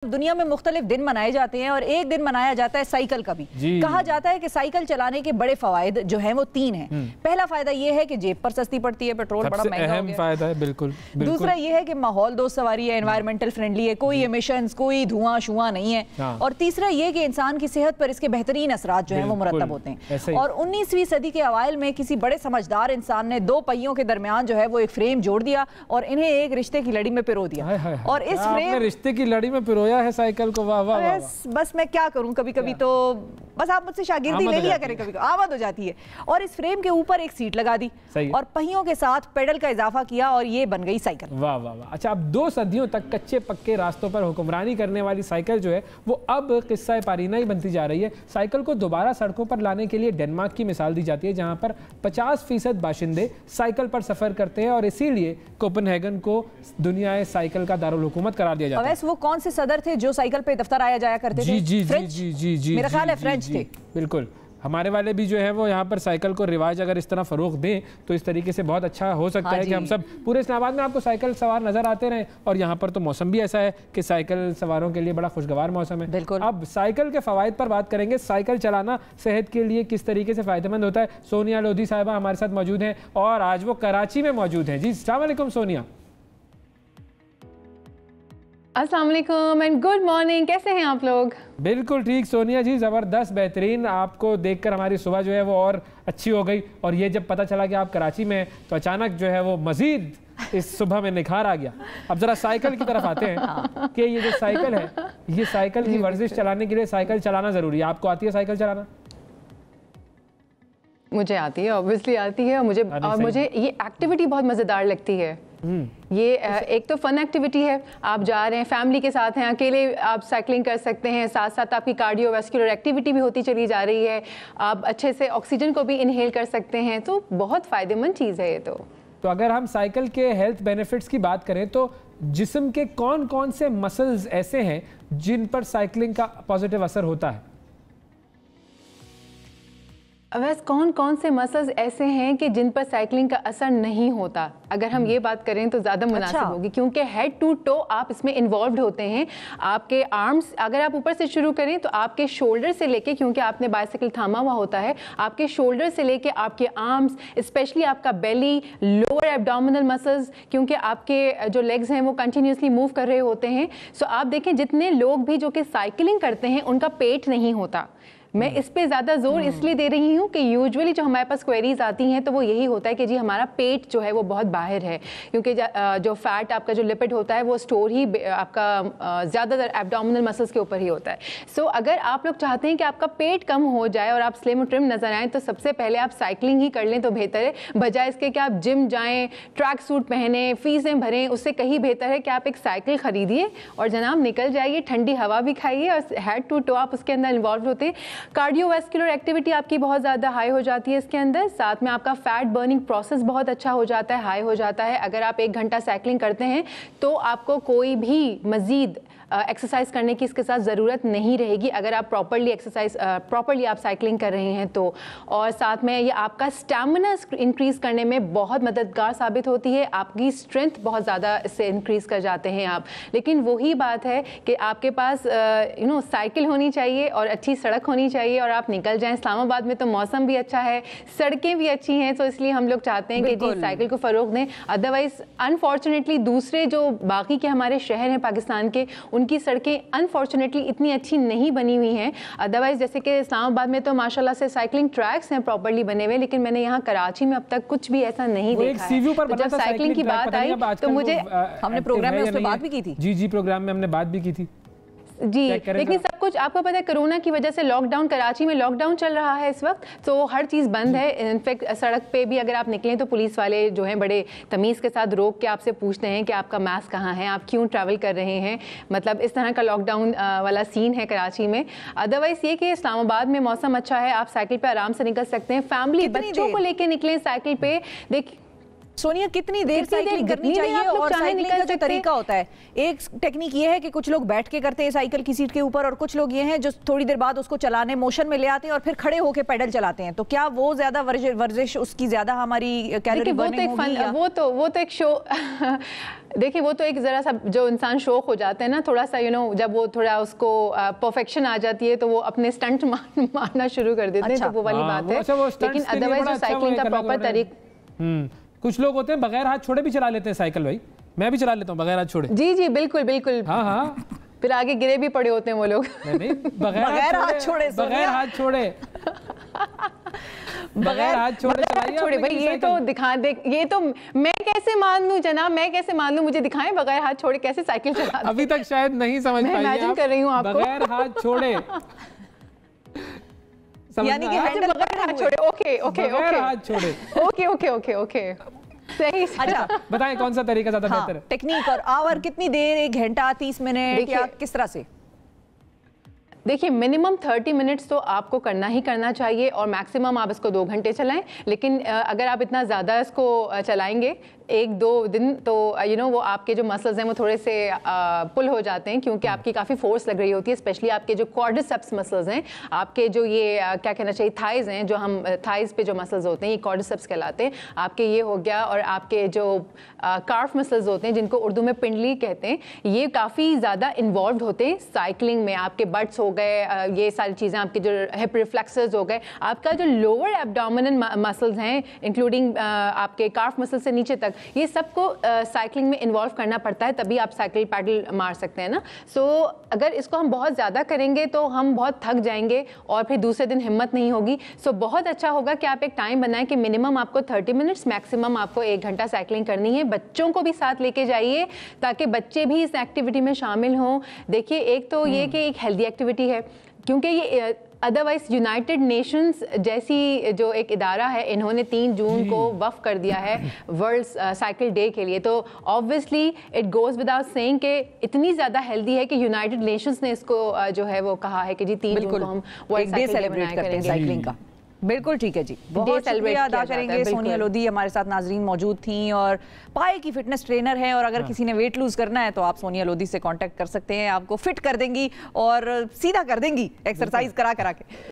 दुनिया में मुख्तलिफ दिन मनाए जाते हैं और एक दिन मनाया जाता है साइकिल का भी। कहा जाता है कि साइकिल चलाने के बड़े फवायद जो हैं वो 3 हैं। पहला फायदा ये है कि जेब पर सस्ती पड़ती है, पेट्रोल बड़ा महंगा हो गया। फायदा है बिल्कुल। दूसरा ये है कि माहौल दोस्त सवारी है, एनवायरमेंटल फ्रेंडली है, कोई एमिशंस, कोई धुआं शुआं नहीं है। और तीसरा ये कि इंसान की सेहत पर इसके बेहतरीन असरात जो है वो मुरतब होते हैं। और 19वीं सदी के अवाइल में किसी बड़े समझदार इंसान ने 2 पहियों के दरमियान जो है वो एक फ्रेम जोड़ दिया और इन्हें एक रिश्ते की लड़ी में पिरो दिया। और इस फ्रेम रिश्ते की लड़ी में पिरोया है साइकिल को। वाह वाह। बस मैं क्या करूं, कभी कभी तो बस आप मुझसे शागिर्दी ले लिया करें, कभी आमद हो जाती है। और इस फ्रेम के ऊपर एक सीट लगा दी और पहियों के साथ पेडल का इजाफा किया और ये बन गई साइकिल। वाह वाह वाह। अच्छा, अब 2 सदियों तक कच्चे पक्के रास्तों पर हुक्मरानी करने वाली साइकिल जो है वो अब किस्सा पारीना ही बनती जा रही है। साइकिल को दोबारा सड़कों पर लाने के लिए डेनमार्क की मिसाल दी जाती है, जहां पर 50% बाशिंदे साइकिल पर सफर करते हैं और इसीलिए कोपेनहेगन को दुनिया साइकिल का दारुल हुकूमत करार दिया जाता है। वो कौन से सदर थे जो साइकिल पे दफ्तर आया जाया करते थे? जी, मेरा ख्याल है फ्रेंच थे। बिल्कुल। हमारे वाले भी जो है वो यहाँ पर साइकिल को रिवाज अगर इस तरह फरोग दें तो इस तरीके से बहुत अच्छा हो सकता है कि हम सब पूरे इस्लामाबाद में आपको साइकिल सवार नजर आते रहें। और यहाँ पर तो मौसम भी ऐसा है कि साइकिल सवारों के लिए बड़ा खुशगवार मौसम है। बिल्कुल। अब साइकिल के फवायद पर बात करेंगे। साइकिल चलाना सेहत के लिए किस तरीके से फायदेमंद होता है। सोनिया लोधी साहिबा हमारे साथ मौजूद हैं और आज वो कराची में मौजूद हैं। जी अस्सलाम वालेकुम सोनिया। अस्सलाम वालेकुम एंड गुड मॉर्निंग, कैसे हैं आप लोग? बिल्कुल ठीक सोनिया जी, ज़बरदस्त, बेहतरीन। आपको देखकर हमारी सुबह जो है वो और अच्छी हो गई और ये जब पता चला कि आप कराची में हैं तो अचानक जो है वो मज़ीद इस सुबह में निखार आ गया। अब ज़रा साइकिल की तरफ आते हैं कि ये जो साइकिल है, ये साइकिल की वर्जिश चलाने के लिए साइकिल चलाना ज़रूरी है। आपको आती है साइकिल चलाना? मुझे आती है, ऑब्वियसली आती है। और मुझे ये एक्टिविटी बहुत मज़ेदार लगती है। ये एक तो फन एक्टिविटी है, आप जा रहे हैं, फैमिली के साथ हैं, अकेले आप साइकिलिंग कर सकते हैं, साथ साथ आपकी कार्डियोवैस्कुलर एक्टिविटी भी होती चली जा रही है, आप अच्छे से ऑक्सीजन को भी इनहेल कर सकते हैं, तो बहुत फ़ायदेमंद चीज़ है ये। तो अगर हम साइकिल के हेल्थ बेनिफिट्स की बात करें तो जिस्म के कौन कौन से मसल्स ऐसे हैं जिन पर साइकिलिंग का पॉजिटिव असर होता है? वैसे कौन कौन से मसल्स ऐसे हैं कि जिन पर साइकिलिंग का असर नहीं होता? अगर हम ये बात करें तो ज़्यादा मुनासिब होगी, क्योंकि हेड टू टो आप इसमें इन्वॉल्व होते हैं। आपके आर्म्स, अगर आप ऊपर से शुरू करें तो आपके शोल्डर से लेके, क्योंकि आपने बाइसाइकिल थामा हुआ होता है, आपके शोल्डर से लेके आपके आर्म्स, स्पेशली आपका बेली, लोअर एब्डोमिनल मसल्स, क्योंकि आपके जो लेग्स हैं वो कंटिन्यूसली मूव कर रहे होते हैं। सो आप देखें जितने लोग भी जो कि साइकिलिंग करते हैं उनका पेट नहीं होता। मैं इस पे ज़्यादा जोर इसलिए दे रही हूँ कि यूजुअली जो हमारे पास क्वेरीज आती हैं तो वो यही होता है कि जी हमारा पेट जो है वो बहुत बाहर है, क्योंकि जो फैट आपका जो लिपिड होता है वो स्टोर ही आपका ज़्यादातर एब्डोमिनल मसल्स के ऊपर ही होता है। सो अगर आप लोग चाहते हैं कि आपका पेट कम हो जाए और आप स्लिम और ट्रिम नजर आएँ तो सबसे पहले आप साइकिलिंग ही कर लें तो बेहतर है, बजाय इसके कि आप जिम जाएँ, ट्रैक सूट पहने, फीसें भरें। उससे कहीं बेहतर है कि आप एक साइकिल खरीदिए और जनाब निकल जाइए, ठंडी हवा भी खाइए और हेड टू टो आप उसके अंदर इन्वॉल्व होते हैं। कार्डियोवैस्कुलर एक्टिविटी आपकी बहुत ज़्यादा हाई हो जाती है इसके अंदर, साथ में आपका फैट बर्निंग प्रोसेस बहुत अच्छा हो जाता है, हाई हो जाता है। अगर आप 1 घंटा साइकिलिंग करते हैं तो आपको कोई भी मज़ीद एक्सरसाइज करने की इसके साथ ज़रूरत नहीं रहेगी, अगर आप प्रॉपर्ली आप साइकिलिंग कर रहे हैं तो। और साथ में ये आपका स्टैमिना इंक्रीज़ करने में बहुत मददगार साबित होती है, आपकी स्ट्रेंथ बहुत ज़्यादा इससे इंक्रीज़ कर जाते हैं आप। लेकिन वही बात है कि आपके पास साइकिल होनी चाहिए और अच्छी सड़क होनी चाहिए और आप निकल जाएं। इस्लामाबाद में तो मौसम भी अच्छा है, सड़कें भी अच्छी हैं, तो इसलिए हम लोग चाहते हैं कि जी साइकिल को फ़रोग दें। अदरवाइज़ अनफॉर्चुनेटली दूसरे जो बाकी के हमारे शहर हैं पाकिस्तान के, उनकी सड़कें अनफॉर्चुनेटली इतनी अच्छी नहीं बनी हुई हैं। अदरवाइज जैसे कि इस्लामाबाद में तो माशाल्लाह से साइकिलिंग ट्रैक्स हैं प्रॉपर्ली बने हुए, लेकिन मैंने यहाँ कराची में अब तक कुछ भी ऐसा नहीं देखा है। तो जब साइकिलिंग की बात आई तो मुझे, हमने प्रोग्राम में उस पर बात भी की थी। जी प्रोग्राम में हमने बात भी की थी जी, लेकिन सब कुछ आपको पता है कोरोना की वजह से लॉकडाउन, कराची में लॉकडाउन चल रहा है इस वक्त, तो हर चीज़ बंद है। इनफैक्ट सड़क पे भी अगर आप निकलें तो पुलिस वाले जो हैं बड़े तमीज़ के साथ रोक के आपसे पूछते हैं कि आपका मास्क कहाँ है, आप क्यों ट्रैवल कर रहे हैं। मतलब इस तरह का लॉकडाउन वाला सीन है कराची में। अदरवाइज़ ये कि इस्लामाबाद में मौसम अच्छा है, आप साइकिल पर आराम से निकल सकते हैं। फैमिली बच्चों को लेके निकलें साइकिल पे। देखिए सोनिया, कितनी देर साइकिलिंग करनी चाहिए और साइकिलिंग का जो तरीका होता है, एक टेक्निक ये है कि कुछ लोग बैठ के करते हैं साइकिल की सीट के ऊपर और कुछ लोग ये हैं जो थोड़ी देर बाद उसको चलाने मोशन में ले आते हैं और फिर खड़े होकर पैडल चलाते हैं। तो क्या वो ज्यादा वर्जिश उसकी ज्यादा हमारी कैलोरी बर्निंग होगी? वो तो एक शो देखिए वो तो एक ज़रा सा जो इंसान शौक हो जाता है ना थोड़ा सा जब वो थोड़ा उसको परफेक्शन आ जाती है तो वो अपने स्टंट मारना शुरू कर देते हैं, तो वो वाली बात है। लेकिन अदरवाइज जो साइकिलिंग का प्रॉपर तरीका, कुछ लोग होते हैं बगैर हाथ छोड़े भी चला लेते हैं साइकिल, भाई मैं भी चला लेता हूँ बगैर हाथ छोड़े। जी जी बिल्कुल बिल्कुल। हाँ फिर आगे गिरे भी पड़े होते हैं वो लोग। नहीं बगैर हाथ छोड़े बगैर हाथ छोड़े बगैर हाथ छोड़े भाई, ये तो दिखा दे, ये तो मैं कैसे मान लूं जनाब, मैं कैसे मान लूं, मुझे दिखाएं बगैर हाथ छोड़े कैसे साइकिल चलाते। अभी तक शायद नहीं समझ पाई, इमेजिन कर रही हूं आपको बगैर हाथ छोड़े यानी कि हैंडल बगैर हाथ छोड़े। ओके ओके बगैर हाथ छोड़े। ओके ओके ओके ओके सही। अच्छा बताएं कौन सा तरीका ज्यादा बेहतर है? टेक्निक और आवर कितनी देर, 1 घंटा 30 मिनट या किस तरह से? देखिए मिनिमम 30 मिनट्स तो आपको करना ही करना चाहिए और मैक्सिमम आप इसको 2 घंटे चलाएं। लेकिन अगर आप इतना ज़्यादा इसको चलाएंगे 1-2 दिन तो वो आपके जो मसल्स हैं वो थोड़े से पुल हो जाते हैं, क्योंकि आपकी काफ़ी फोर्स लग रही होती है, स्पेशली आपके जो क्वाड्रिसेप्स मसल्स हैं, आपके जो ये क्या कहना चाहिए थाइज हैं, जो हम थाइज पे जो मसल्स होते हैं ये क्वाड्रिसेप्स कहलाते हैं आपके, ये हो गया। और आपके जो कार्फ मसल्स होते हैं जिनको उर्दू में पिंडली कहते हैं, ये काफ़ी ज़्यादा इन्वॉल्व होते हैं साइकिलिंग में। आपके बट्स हो गए, ये सारी चीज़ें, आपके जो हिप रिफ्लेक्सर्स हो गए, आपका जो लोअर एब्डोमिनल मसल्स हैं इंक्लूडिंग आपके कार्फ मसल से नीचे तक, ये सबको साइकिलिंग में इन्वॉल्व करना पड़ता है, तभी आप साइकिल पैडल मार सकते हैं ना। सो अगर इसको हम बहुत ज़्यादा करेंगे तो हम बहुत थक जाएंगे और फिर दूसरे दिन हिम्मत नहीं होगी। सो बहुत अच्छा होगा कि आप एक टाइम बनाएं कि मिनिमम आपको 30 मिनट्स, मैक्सिमम आपको 1 घंटा साइकिलिंग करनी है। बच्चों को भी साथ लेके जाइए ताकि बच्चे भी इस एक्टिविटी में शामिल हों। देखिए एक तो ये कि एक हेल्दी एक्टिविटी है, क्योंकि ये अदरवाइज यूनाइटेड नेशंस जैसी जो एक इदारा है, इन्होंने 3 जून को वफ़ कर दिया है वर्ल्ड साइकिल डे के लिए। तो obviously it goes without saying कि इतनी ज़्यादा हेल्दी है कि यूनाइटेड नेशंस ने इसको जो है वो कहा है कि जी 3 जून को हम वर्ल्ड साइकिल डे मनाया करेंगे साइकिलिंग का। बिल्कुल ठीक है जी, बहुत शुक्रिया अदा करेंगे। सोनिया लोधी हमारे साथ नाजरीन मौजूद थी और पाए की फिटनेस ट्रेनर हैं, और अगर किसी ने वेट लूज करना है तो आप सोनिया लोधी से कांटेक्ट कर सकते हैं, आपको फिट कर देंगी और सीधा कर देंगी एक्सरसाइज करा के।